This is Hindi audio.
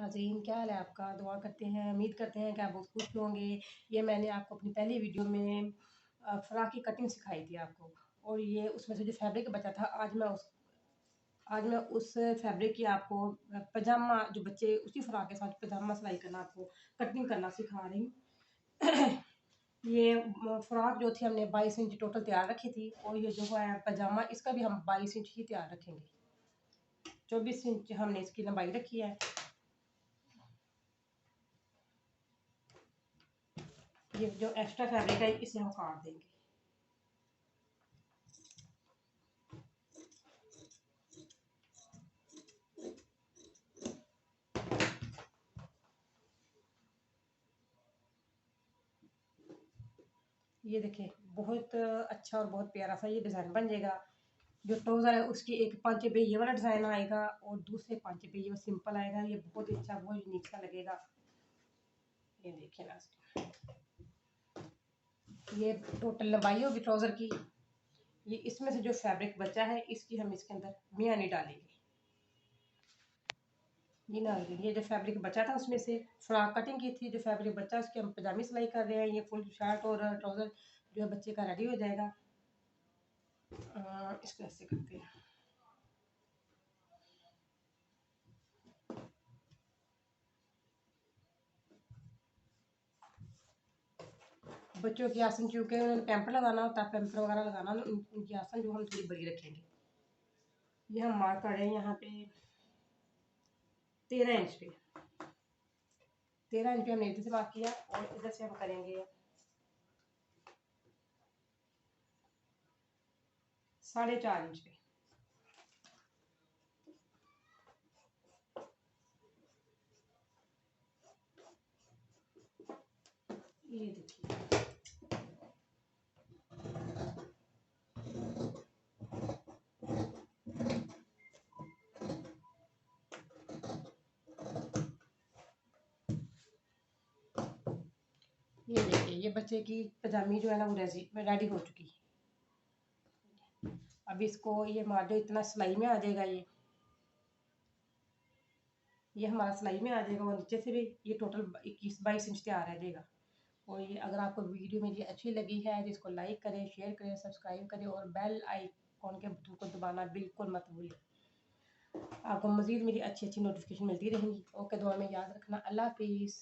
नाज़रीन, क्या हाल है आपका? दुआ करते हैं, उम्मीद करते हैं कि आप बहुत खुश होंगे। ये मैंने आपको अपनी पहली वीडियो में फ्रॉक की कटिंग सिखाई थी आपको, और ये उसमें से जो फैब्रिक बचा था, आज मैं उस फैब्रिक की आपको पजामा, जो बच्चे उसी फ्रॉक के साथ पजामा सिलाई करना, आपको कटिंग करना सिखा रही हूँ। ये फ्रॉक जो थी हमने 22 इंच टोटल तैयार रखी थी, और ये जो है पजामा, इसका भी हम 22 इंच ही तैयार रखेंगे। 24 इंच हमने इसकी लंबाई रखी है। ये जो एक्स्ट्रा फैब्रिक है इसे हम काट देंगे। ये देखिए, बहुत अच्छा और बहुत प्यारा सा ये डिज़ाइन बन जाएगा। जो ट्राउज़र है उसकी एक पांचे पे ये वाला डिज़ाइन आएगा, और दूसरे पांचे पे ये सिंपल आएगा। ये बहुत अच्छा, बहुत यूनिक सा लगेगा। ये देखिए ना, ये टोटल लंबाई होगी ट्राउज़र की। ये इसमें से जो फैब्रिक बचा है, इसकी हम इसके अंदर मियानी डालेंगे। ये जो फैब्रिक बचा था उसमें से फ्रॉक कटिंग की थी, जो फैब्रिक बचा उसकी हम पजामी सिलाई कर रहे हैं। ये फुल शर्ट और ट्राउज़र जो है बच्चे का रेडी हो जाएगा। इसको ऐसे करते हैं। बच्चों की आसन, चूँकि उन्होंने पैम्पर लगाना होता है, पैम्पर वगैरह लगाना, उनकी आसन जो हम थोड़ी बड़ी रखेंगे। ये हम मार्क कर रहे हैं यहाँ पे 13 इंच पे। 13 इंच पे हमने इधर से मार्क किया, और इधर से हम करेंगे 4.5 इंच पे। ये देखिए, ये बच्चे की पजामी जो है ना वो रेडी हो चुकी है। अब इसको ये मार दो, इतना सिलाई में आ जाएगा। ये हमारा सिलाई में आ जाएगा, और नीचे से भी ये टोटल 21-22 इंच तैयार रह जाएगा। और ये अगर आपको वीडियो मेरी अच्छी लगी है तो इसको लाइक करें, शेयर करें, सब्सक्राइब करें, और बेल आइकॉन के बटन को दबाना बिल्कुल मत भूलें। आपको मज़ीद मेरी अच्छी अच्छी नोटिफिकेशन मिलती रहेंगी। ओके, दुआ में याद रखना। अल्लाह हाफिज़।